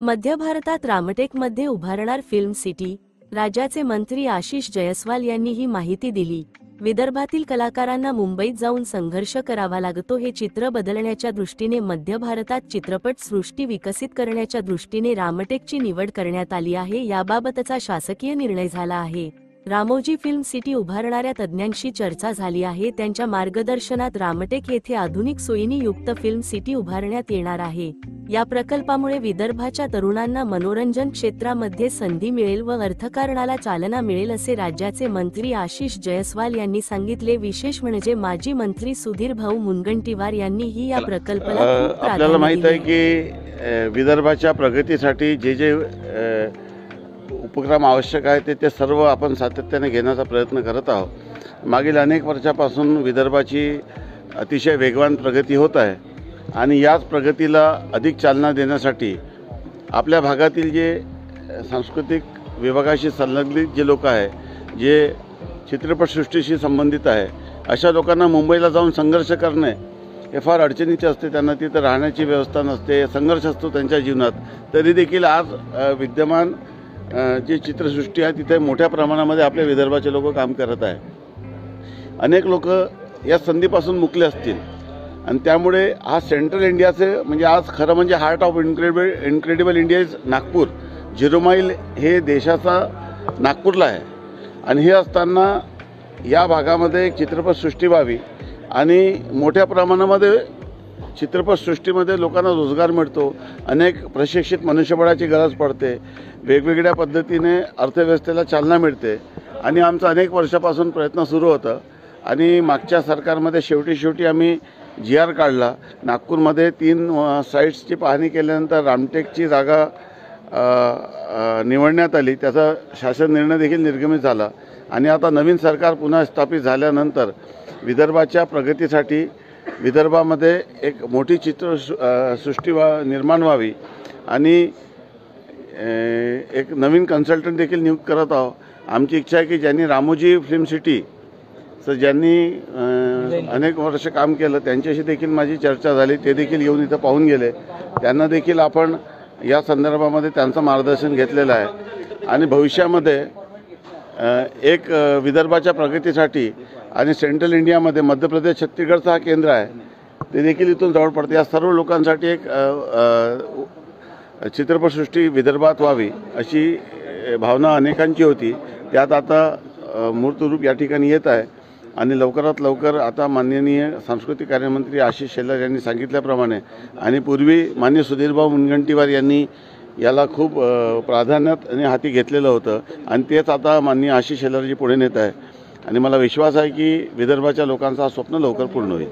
मध्य भारतात रामटेकमध्ये उभारणार फिल्म सिटी, राज्याचे मंत्री आशिष जयस्वाल यांनी ही माहिती दिली। विदर्भातील कलाकारांना मुंबईत जाऊन संघर्ष करावा लागतो हे चित्र बदलण्याच्या दृष्टीने मध्य भारतात चित्रपट सृष्टी विकसित करण्याच्या दृष्टीने रामटेकची निवड करण्यात आली आहे। याबाबतचा शासकीय निर्णय झाला आहे। रामोजी फिल्म सिटी उभारणाऱ्या तज्ञांशी चर्चा झाली आहे। त्यांच्या मार्गदर्शनात रामटेक येथे आधुनिक सोयींनी युक्त फिल्म सिटी उभारण्यात येणार आहे। या प्रकल्पामुळे विदर्भाच्या तरुणांना मनोरंजन क्षेत्रामध्ये संधी मिळेल व अर्थकारणाला चालना मिळेल असे राज्याचे मंत्री आशिष जयस्वाल यांनी सांगितले। विशेष म्हणजे माजी मंत्री सुधीर भाऊ मुनगंटीवार यांनीही या प्रकल्पाला खूप प्राधान्य दिले। आपल्याला माहित आहे की विदर्भाच्या प्रगतीसाठी जे उपक्रम आवश्यक आहे ते सर्व आपण सातत्याने घेण्याचा प्रयत्न करत आहोत। मागील अनेक वर्षापासून विदर्भाची अतिशय वेगवान प्रगती होत आहे आणि याच प्रगतीला अधिक चालना देण्यासाठी आपल्या भागातील जे सांस्कृतिक विभागाशी संलग्नित जे लोक आहे, जे चित्रपटसृष्टीशी संबंधित आहे, अशा लोकांना मुंबईला जाऊन संघर्ष करणे हे फार अडचणीचे असते। त्यांना तिथे राहण्याची व्यवस्था नसते, संघर्ष असतो त्यांच्या जीवनात। तरी देखील आज विद्यमान जी चित्रसृष्टी आहे तिथे मोठ्या प्रमाणामध्ये आपल्या विदर्भाचे लोक काम करत आहे। अनेक लोक या संधीपासून मुकले असतील आणि त्यामुळे हा सेंट्रल इंडियाचे म्हणजे आज खरं म्हणजे heart of incredible India is Nagpur. 0 mile हे देशाचा नागपूरला आहे आणि हे असताना या भागामध्ये एक चित्रपटसृष्टी व्हावी आणि मोठ्या प्रमाणामध्ये चित्रपटसृष्टीमध्ये लोकांना रोजगार मिळतो, अनेक प्रशिक्षित मनुष्यबळाची गरज पडते, वेगवेगळ्या पद्धतीने अर्थव्यवस्थेला चालना मिळते आणि आमचा अनेक वर्षापासून प्रयत्न सुरू होता आणि मागच्या सरकारमध्ये शेवटी आम्ही GR काढला। नागपूरमध्ये 3 साईट्सची पाहणी केल्यानंतर रामटेकची जागा निवडण्यात आली। त्याचा शासन निर्णय देखील निर्गमित झाला आणि आता नवीन सरकार पुन्हा स्थापित झाल्यानंतर विदर्भाच्या प्रगतीसाठी विदर्भामध्ये एक मोठी चित्रसृष्टी निर्माण व्हावी आणि एक नवीन कन्सल्टंट देखील नियुक्त करत आहोत। आमची इच्छा आहे की ज्यांनी रामोजी फिल्म सिटी ज्यांनी अनेक वर्ष काम केलं त्यांच्याशी देखील माझी चर्चा झाली। ते देखील येऊन इथं पाहून गेले। त्यांना देखील आपण या संदर्भामध्ये त्यांचं मार्गदर्शन घेतलेलं आहे आणि भविष्यामध्ये एक विदर्भाच्या प्रगतीसाठी आणि सेंट्रल इंडियामध्ये मध्य प्रदेश छत्तीसगडचा हा केंद्र आहे, ते देखील इथून जवळ पडते। या सर्व लोकांसाठी एक चित्रपटसृष्टी विदर्भात व्हावी अशी भावना अनेकांची होती। त्यात आता मूर्तरूप या ठिकाणी येत आहे आणि लवकरात लवकर आता माननीय सांस्कृतिक कार्यमंत्री आशिष शेलार यांनी सांगितल्याप्रमाणे आणि पूर्वी माननीय सुधीरभाऊ मुनगंटीवार यांनी याला खूप प्राधान्याने हाती घेतलेलं होतं आणि तेच आता माननीय आशिष शेलारजी पुढे नेत आहे आणि मला विश्वास आहे की विदर्भाच्या लोकांचं स्वप्न लवकर पूर्ण होईल।